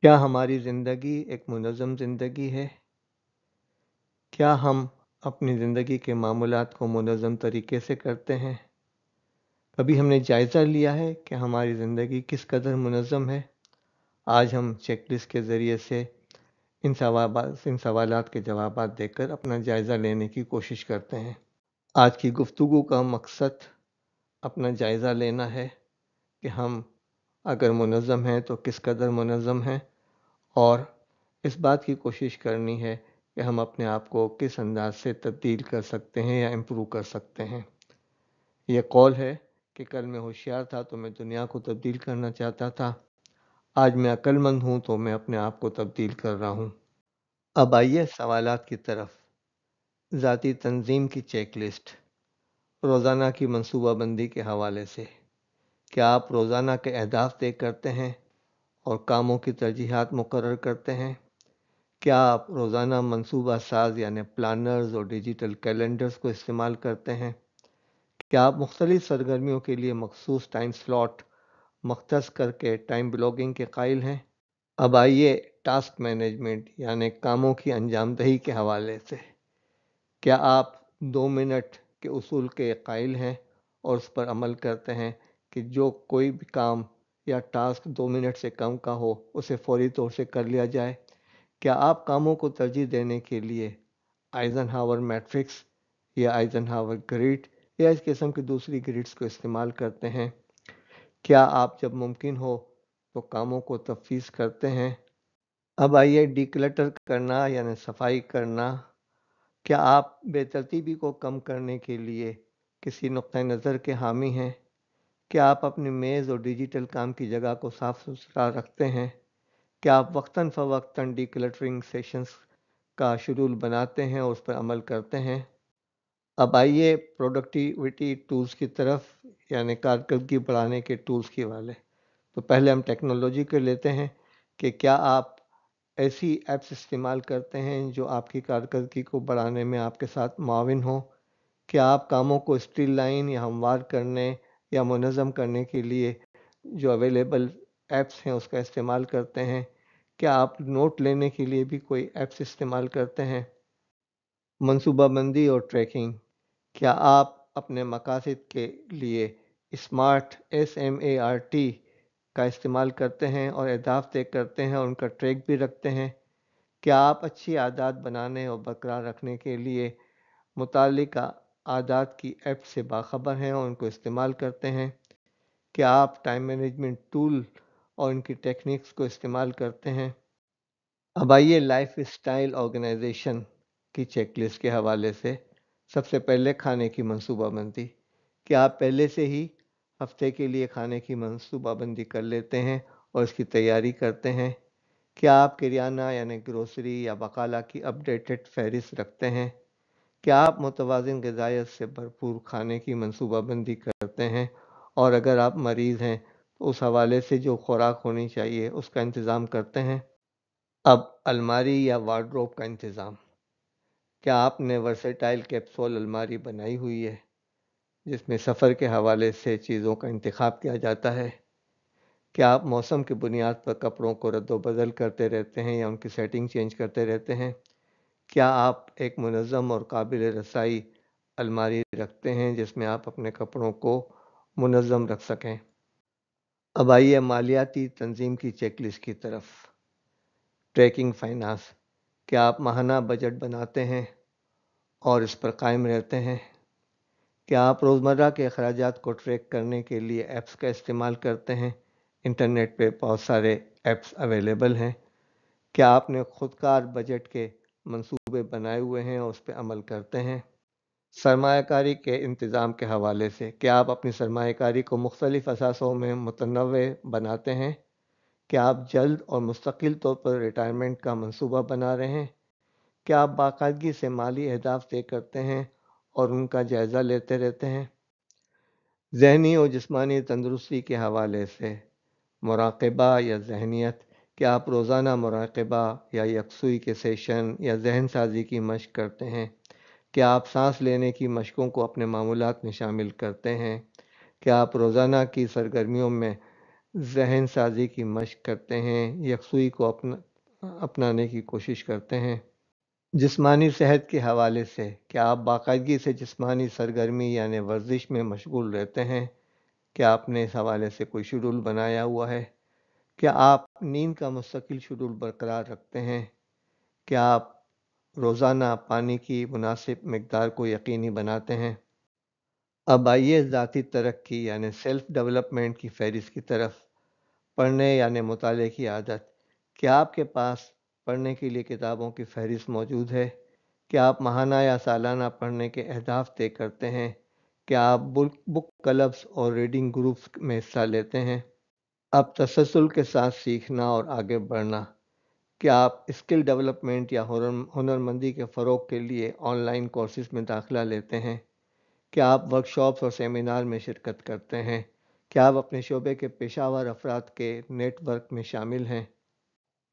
کیا ہماری زندگی ایک منظم زندگی ہے؟ کیا ہم اپنی زندگی کے معمولات کو منظم طریقے سے کرتے ہیں؟ کبھی ہم نے جائزہ لیا ہے کہ ہماری زندگی کس قدر منظم ہے؟ آج ہم چیک لسٹ کے ذریعے سے ان سوالات کے جوابات دے کر اپنا جائزہ لینے کی کوشش کرتے ہیں۔ آج کی گفتگو کا مقصد اپنا جائزہ لینا ہے کہ ہم اگر منظم ہیں تو کس قدر منظم ہیں، اور اس بات کی کوشش کرنی ہے کہ ہم اپنے آپ کو کس انداز سے تبدیل کر سکتے ہیں یا امپروو کر سکتے ہیں۔ یہ قول ہے کہ کل میں ہوشیار تھا تو میں دنیا کو تبدیل کرنا چاہتا تھا، آج میں عقل مند ہوں تو میں اپنے آپ کو تبدیل کر رہا ہوں۔ اب آئیے سوالات کی طرف۔ ذاتی تنظیم کی چیک لسٹ، روزانہ کی منصوبہ بندی کے حوالے سے۔ کیا آپ روزانہ کے اہداف طے کرتے ہیں اور کاموں کی ترجیحات مقرر کرتے ہیں؟ کیا آپ روزانہ منصوبہ ساز یعنی پلانرز اور ڈیجیٹل کیلنڈرز کو استعمال کرتے ہیں؟ کیا آپ مختلف سرگرمیوں کے لیے مخصوص ٹائم سلاٹ مختص کر کے ٹائم بلاگنگ کے قائل ہیں؟ اب آئیے ٹاسک مینجمنٹ یعنی کاموں کی انجام دہی کے حوالے سے۔ کیا آپ 2 منٹ کے اصول کے قائل ہیں اور اس پر عمل کرتے ہیں کہ جو کوئی بھی کام یا ٹاسک 2 منٹ سے کم کا ہو اسے فوری طور سے کر لیا جائے؟ کیا آپ کاموں کو ترجیح دینے کے لیے آئزن ہاور میٹرکس یا آئزن ہاور گریڈ یا اس قسم کی دوسری گریڈز کو استعمال کرتے ہیں؟ کیا آپ جب ممکن ہو تو کاموں کو تفویض کرتے ہیں؟ اب آئیے ڈی کلٹر کرنا یعنی صفائی کرنا۔ کیا آپ بے ترتیبی کو کم کرنے کے لیے کسی نقطہ نظر کے حامی ہیں؟ کیا آپ اپنی میز اور ڈیجیٹل کام کی جگہ کو صاف ستھرا رکھتے ہیں؟ کیا آپ وقتاً فوقتاً ڈی کلٹرنگ سیشنز کا شیڈول بناتے ہیں اور اس پر عمل کرتے ہیں؟ اب آئیے پروڈکٹیوٹی ٹولز کی طرف یعنی کارکردگی بڑھانے کے ٹولز کی والے۔ تو پہلے ہم ٹیکنالوجی کو لیتے ہیں کہ کیا آپ ایسی ایپس استعمال کرتے ہیں جو آپ کی کارکردگی کو بڑھانے میں آپ کے ساتھ معاون ہوں؟ کیا آپ کاموں کو اسٹریل لائن یا ہموار کرنے یا منظم کرنے کے لیے جو اویلیبل ایپس ہیں اس کا استعمال کرتے ہیں؟ کیا آپ نوٹ لینے کے لیے بھی کوئی ایپس استعمال کرتے ہیں؟ منصوبہ بندی اور ٹریکنگ، کیا آپ اپنے مقاصد کے لیے اسمارٹ SMART کا استعمال کرتے ہیں اور اہداف طے کرتے ہیں اور ان کا ٹریک بھی رکھتے ہیں؟ کیا آپ اچھی عادات بنانے اور برقرار رکھنے کے لیے متعلقہ عادات کی ایپ سے باخبر ہیں اور ان کو استعمال کرتے ہیں؟ کیا آپ ٹائم مینجمنٹ ٹول اور ان کی ٹیکنیکس کو استعمال کرتے ہیں؟ اب آئیے لائف اسٹائل آرگنائزیشن کی چیک لسٹ کے حوالے سے۔ سب سے پہلے کھانے کی منصوبہ بندی۔ کیا آپ پہلے سے ہی ہفتے کے لیے کھانے کی منصوبہ بندی کر لیتے ہیں اور اس کی تیاری کرتے ہیں؟ کیا آپ کریانہ یعنی گروسری یا بقالہ کی اپڈیٹڈ فہرست رکھتے ہیں؟ کیا آپ متوازن غذائیت سے بھرپور کھانے کی منصوبہ بندی کرتے ہیں، اور اگر آپ مریض ہیں تو اس حوالے سے جو خوراک ہونی چاہیے اس کا انتظام کرتے ہیں؟ اب الماری یا وارڈروب کا انتظام۔ کیا آپ نے ورسیٹائل کیپسول الماری بنائی ہوئی ہے جس میں سفر کے حوالے سے چیزوں کا انتخاب کیا جاتا ہے؟ کیا آپ موسم کی بنیاد پر کپڑوں کو رد و بدل کرتے رہتے ہیں یا ان کی سیٹنگ چینج کرتے رہتے ہیں؟ کیا آپ ایک منظم اور قابل رسائی الماری رکھتے ہیں جس میں آپ اپنے کپڑوں کو منظم رکھ سکیں؟ اب آئیے مالیاتی تنظیم کی چیک لسٹ کی طرف۔ ٹریکنگ فائنانس، کیا آپ ماہانہ بجٹ بناتے ہیں اور اس پر قائم رہتے ہیں؟ کیا آپ روزمرہ کے اخراجات کو ٹریک کرنے کے لیے ایپس کا استعمال کرتے ہیں؟ انٹرنیٹ پہ بہت سارے ایپس اویلیبل ہیں۔ کیا آپ نے خود کار بجٹ کے منصوبے بنائے ہوئے ہیں اور اس پہ عمل کرتے ہیں؟ سرمایہ کاری کے انتظام کے حوالے سے، کیا آپ اپنی سرمایہ کاری کو مختلف اثاثوں میں متنوع بناتے ہیں؟ کیا آپ جلد اور مستقل طور پر ریٹائرمنٹ کا منصوبہ بنا رہے ہیں؟ کیا آپ باقاعدگی سے مالی اہداف طے کرتے ہیں اور ان کا جائزہ لیتے رہتے ہیں؟ ذہنی اور جسمانی تندرستی کے حوالے سے مراقبہ یا ذہنیت، کیا آپ روزانہ مراقبہ یا یکسوئی کے سیشن یا ذہن سازی کی مشق کرتے ہیں؟ کیا آپ سانس لینے کی مشقوں کو اپنے معمولات میں شامل کرتے ہیں؟ کیا آپ روزانہ کی سرگرمیوں میں ذہن سازی کی مشق کرتے ہیں، یکسوئی کو اپنانے کی کوشش کرتے ہیں۔ جسمانی صحت کے حوالے سے کیا آپ باقاعدگی سے جسمانی سرگرمی یعنی ورزش میں مشغول رہتے ہیں؟ کیا آپ نے اس حوالے سے کوئی شیڈول بنایا ہوا ہے؟ کیا آپ نیند کا مستقل شیڈول برقرار رکھتے ہیں؟ کیا آپ روزانہ پانی کی مناسب مقدار کو یقینی بناتے ہیں؟ اب آئیے ذاتی ترقی یعنی سیلف ڈیولپمنٹ کی فہرست کی طرف۔ پڑھنے یعنی مطالعے کی عادت۔ کیا آپ کے پاس پڑھنے کے لیے کتابوں کی فہرست موجود ہے؟ کیا آپ ماہانہ یا سالانہ پڑھنے کے اہداف طے کرتے ہیں؟ کیا آپ بک کلبس اور ریڈنگ گروپس میں حصہ لیتے ہیں؟ اب تسلسل کے ساتھ سیکھنا اور آگے بڑھنا۔ کیا آپ اسکل ڈیولپمنٹ یا ہنرمندی کے فروغ کے لیے آن لائن کورسز میں داخلہ لیتے ہیں؟ کیا آپ ورکشاپس اور سیمینار میں شرکت کرتے ہیں؟ کیا آپ اپنے شعبے کے پیشہ ور افراد کے نیٹ ورک میں شامل ہیں؟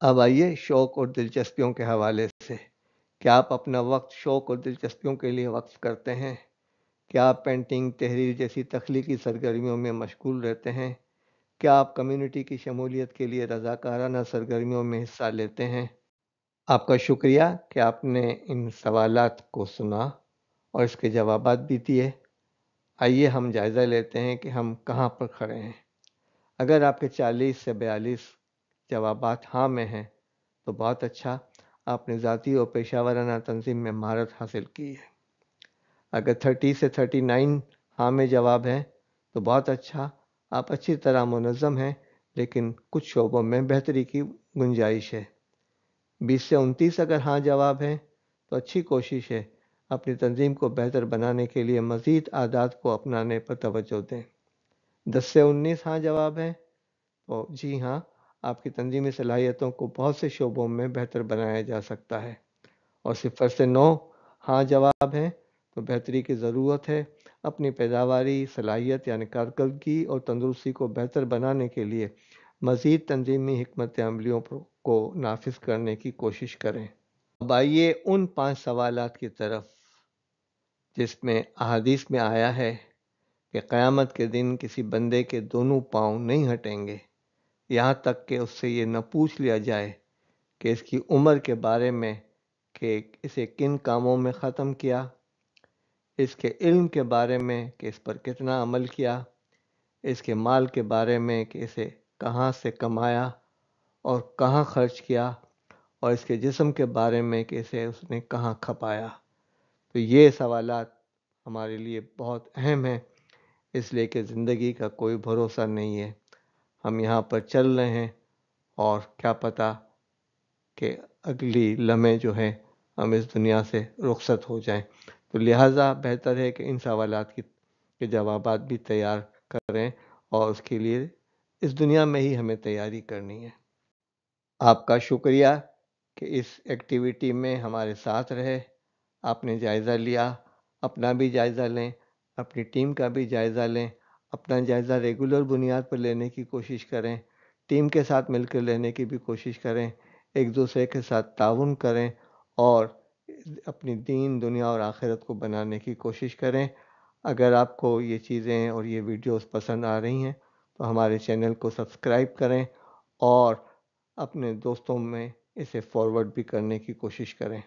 اب آئیے شوق اور دلچسپیوں کے حوالے سے۔ کیا آپ اپنا وقت شوق اور دلچسپیوں کے لیے وقف کرتے ہیں؟ کیا آپ پینٹنگ، تحریر جیسی تخلیقی سرگرمیوں میں مشغول رہتے ہیں؟ کیا آپ کمیونٹی کی شمولیت کے لیے رضاکارانہ سرگرمیوں میں حصہ لیتے ہیں؟ آپ کا شکریہ کہ آپ نے ان سوالات کو سنا اور اس کے جوابات بھی دیے۔ آئیے ہم جائزہ لیتے ہیں کہ ہم کہاں پر کھڑے ہیں۔ اگر آپ کے 40 سے 42 جوابات ہاں میں ہیں تو بہت اچھا، آپ نے ذاتی اور پیشہ ورانہ تنظیم میں مہارت حاصل کی ہے۔ اگر 30 سے 39 ہاں میں جواب ہیں تو بہت اچھا، آپ اچھی طرح منظم ہیں لیکن کچھ شعبوں میں بہتری کی گنجائش ہے۔ 20 سے 29 اگر ہاں جواب ہیں تو اچھی کوشش ہے، اپنی تنظیم کو بہتر بنانے کے لیے مزید عادات کو اپنانے پر توجہ دیں۔ 10 سے 19 ہاں جواب ہیں تو جی ہاں، آپ کی تنظیمی صلاحیتوں کو بہت سے شعبوں میں بہتر بنایا جا سکتا ہے۔ اور 0 سے 9 ہاں جواب ہیں تو بہتری کی ضرورت ہے، اپنی پیداواری، صلاحیت یعنی کارکردگی اور تندرستی کو بہتر بنانے کے لیے مزید تنظیمی حکمت عملیوں کو نافذ کرنے کی کوشش کریں۔ اب آئیے ان 5 سوالات کی طرف جس میں احادیث میں آیا ہے کہ قیامت کے دن کسی بندے کے دونوں پاؤں نہیں ہٹیں گے یہاں تک کہ اس سے یہ نہ پوچھ لیا جائے کہ اس کی عمر کے بارے میں کہ اسے کن کاموں میں ختم کیا، اس کے علم کے بارے میں کہ اس پر کتنا عمل کیا، اس کے مال کے بارے میں کہ اسے کہاں سے کمایا اور کہاں خرچ کیا، اور اس کے جسم کے بارے میں کہ اسے اس نے کہاں کھپایا۔ تو یہ سوالات ہمارے لیے بہت اہم ہیں، اس لیے کہ زندگی کا کوئی بھروسہ نہیں ہے۔ ہم یہاں پر چل رہے ہیں اور کیا پتہ کہ اگلی لمحے جو ہے ہم اس دنیا سے رخصت ہو جائیں۔ تو لہٰذا بہتر ہے کہ ان سوالات کے جوابات بھی تیار کریں اور اس کے لیے اس دنیا میں ہی ہمیں تیاری کرنی ہے۔ آپ کا شکریہ کہ اس ایکٹیویٹی میں ہمارے ساتھ رہے، آپ نے جائزہ لیا، اپنا بھی جائزہ لیں، اپنی ٹیم کا بھی جائزہ لیں، اپنا جائزہ ریگولر بنیاد پر لینے کی کوشش کریں، ٹیم کے ساتھ مل کر لینے کی بھی کوشش کریں، ایک دوسرے کے ساتھ تعاون کریں اور اپنی دین، دنیا اور آخرت کو بنانے کی کوشش کریں۔ اگر آپ کو یہ چیزیں اور یہ ویڈیوز پسند آ رہی ہیں تو ہمارے چینل کو سبسکرائب کریں اور اپنے دوستوں میں اسے فارورڈ بھی کرنے کی کوشش کریں۔